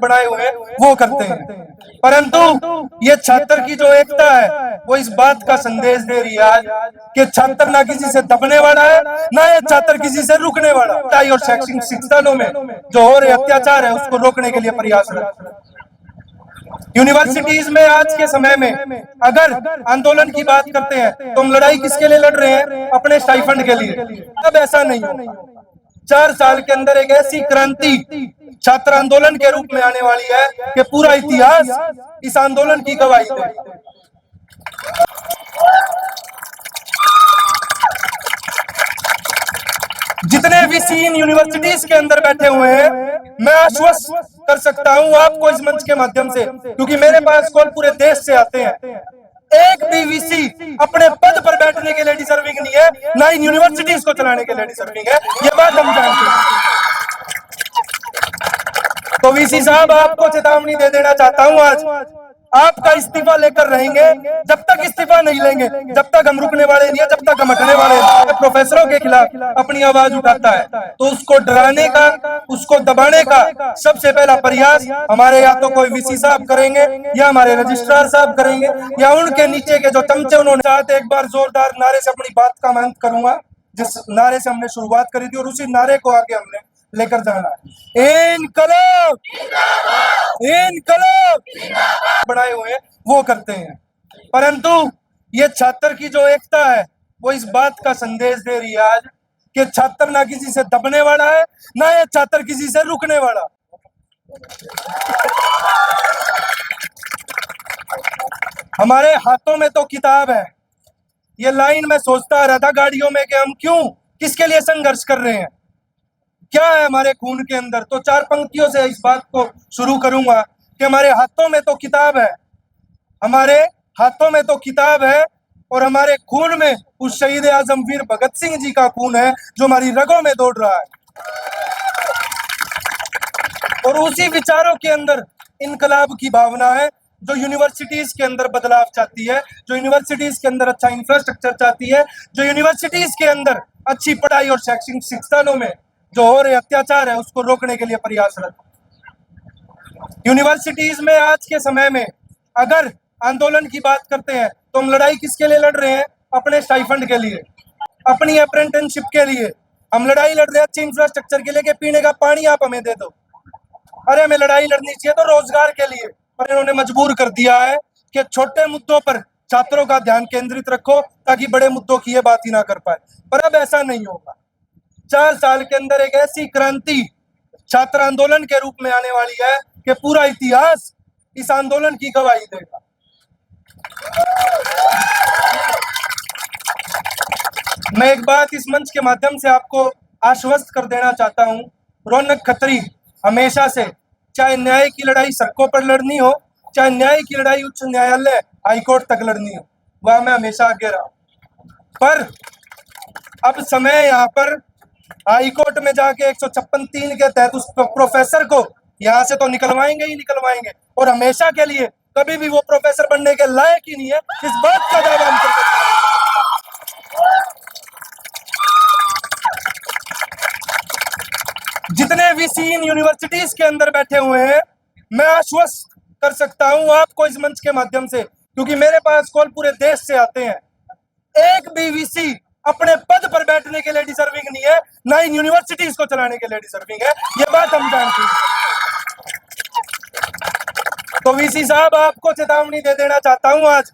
बनाए हुए हैं वो करते हैं, परंतु ये छात्र की जो एकता है वो इस बात का संदेश दे रही है आज कि छात्र ना किसी से दबने वाला है, ना ये छात्र किसी से रुकने वाला। और शैक्षणिक संस्थानों में जो हो रहे अत्याचार है उसको रोकने के लिए प्रयासरत। यूनिवर्सिटीज में आज के समय में अगर आंदोलन की बात करते हैं तो हम लड़ाई किसके लिए लड़ रहे हैं? अपने स्टाइफंड के लिए। अब ऐसा नहीं होगा। 4 साल के अंदर एक ऐसी क्रांति छात्र आंदोलन के रूप में आने वाली है कि पूरा इतिहास इस आंदोलन की गवाही देगा। जितने भी सीन यूनिवर्सिटीज के अंदर बैठे हुए हैं, मैं आश्वस्त कर सकता हूं आपको इस मंच के माध्यम से, क्योंकि मेरे पास कॉल पूरे देश से आते हैं, एक भी वीसी अपने पद पर बैठने के लिए डिजर्विंग नहीं है, ना इन यूनिवर्सिटीज को चलाने के लिए डिजर्विंग है। ये बात हम जानते हैं। तो वीसी साहब, आपको चेतावनी दे देना चाहता हूं, आज आपका इस्तीफा लेकर रहेंगे। जब तक इस्तीफा नहीं लेंगे, जब तक हम रुकने वाले नहीं है, जब तक हम हटने वाले नहीं। प्रोफेसरों के खिलाफ अपनी आवाज उठाता है तो उसको डराने का, उसको दबाने का सबसे पहला प्रयास हमारे या तो कोई वीसी साहब करेंगे, या हमारे रजिस्ट्रार साहब करेंगे, या उनके नीचे के जो चमचे उन्होंने। साथ एक बार जोरदार नारे से अपनी बात का अंत करूंगा, जिस नारे से हमने शुरुआत करी थी, और उसी नारे को आगे हमने लेकर जाना है। इनकलाब, इनकलाब बनाए हुए हैं वो करते हैं, परंतु ये छात्र की जो एकता है वो इस बात का संदेश दे रही है आज कि छात्र ना किसी से दबने वाला है, ना ये छात्र किसी से रुकने वाला। हमारे हाथों में तो किताब है। ये लाइन में सोचता रहा था गाड़ियों में कि हम क्यों, किसके लिए संघर्ष कर रहे हैं, क्या है हमारे खून के अंदर। तो 4 पंक्तियों से इस बात को शुरू करूंगा कि हमारे हाथों में तो किताब है, हमारे हाथों में तो किताब है, और हमारे खून में उस शहीद आजम वीर भगत सिंह जी का खून है जो हमारी रगों में दौड़ रहा है। और उसी विचारों के अंदर इनकलाब की भावना है जो यूनिवर्सिटीज के अंदर बदलाव चाहती है, जो यूनिवर्सिटीज के अंदर अच्छा इंफ्रास्ट्रक्चर चाहती है, जो यूनिवर्सिटीज के अंदर अच्छी पढ़ाई और शैक्षणिक संस्थानों में जो हो रहे अत्याचार है उसको रोकने के लिए प्रयासरत। यूनिवर्सिटीज में आज के समय में अगर आंदोलन की बात करते हैं तो हम लड़ाई किसके लिए लड़ रहे हैं? अपने स्टाइफंड के लिए, अपनी अप्रेंटिसशिप के लिए। हम लड़ाई लड़ रहे हैं अच्छे इंफ्रास्ट्रक्चर के लिए कि पीने का पानी आप हमें दे दो। अरे हमें लड़ाई लड़नी चाहिए तो रोजगार के लिए, पर इन्होंने मजबूर कर दिया है कि छोटे मुद्दों पर छात्रों का ध्यान केंद्रित रखो ताकि बड़े मुद्दों की ये बात ही ना कर पाए। पर अब ऐसा नहीं होगा। 4 साल के अंदर एक ऐसी क्रांति छात्र आंदोलन के रूप में आने वाली है कि पूरा इतिहास इस आंदोलन की गवाही देगा। मैं एक बात इस मंच के माध्यम से आपको आश्वस्त कर देना चाहता हूं, रौनक खत्री हमेशा से, चाहे न्याय की लड़ाई सड़कों पर लड़नी हो, चाहे न्याय की लड़ाई उच्च न्यायालय हाईकोर्ट तक लड़नी हो, वह मैं हमेशा आगे रहा। पर अब समय यहाँ पर हाईकोर्ट में जाके 156(3) के तहत उस प्रोफेसर को यहाँ से तो निकलवाएंगे ही निकलवाएंगे, और हमेशा के लिए कभी भी वो प्रोफेसर बनने के लायक ही नहीं है, इस बात का दावा हम कर सकते हैं। जितने भी सीन यूनिवर्सिटीज के अंदर बैठे हुए हैं, मैं आश्वस्त कर सकता हूं आपको इस मंच के माध्यम से, क्योंकि मेरे पास कॉल पूरे देश से आते हैं, एक भी वीसी अपने पद पर बैठने के लिए डिजर्विंग नहीं है, ना इन यूनिवर्सिटीज को चलाने के लिए डिजर्विंग है। ये बात हम जानते हैं। तो वीसी साहब, आपको चेतावनी दे देना चाहता हूं, आज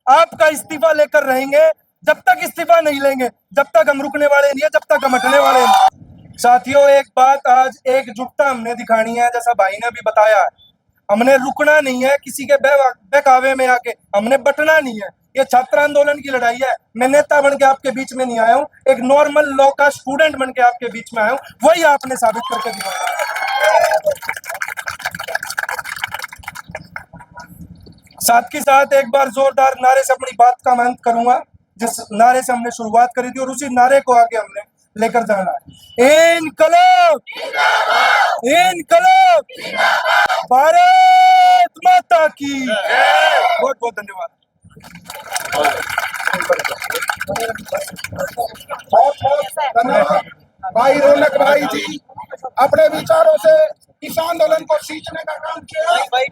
आपका इस्तीफा लेकर रहेंगे। जब तक इस्तीफा नहीं लेंगे, जब तक हम रुकने वाले नहीं है, जब तक हम हटने वाले नहीं। साथियों, एक बात आज एकजुटता हमने दिखानी है, जैसा भाई ने भी बताया है, हमने रुकना नहीं है किसी के बहकावे में आके, हमने बटना नहीं है। ये छात्र आंदोलन की lड़ाई है। मैं नेता बन के आपके बीच में नहीं आया हूँ, एक नॉर्मल लॉ का स्टूडेंट बन के आपके बीच में आया हूँ, वही आपने साबित करके दिखाया। साथ के साथ एक बार जोरदार नारे से अपनी बात का अंत करूंगा, जिस नारे से हमने शुरुआत करी थी, और उसी नारे को आगे हमने लेकर जाना है। इनकलाब, इनकलाब, भारत माता की। बहुत बहुत धन्यवाद। भाई रौनक भाई जी अपने विचारों से इस आंदोलन को सींचने का भाई भाई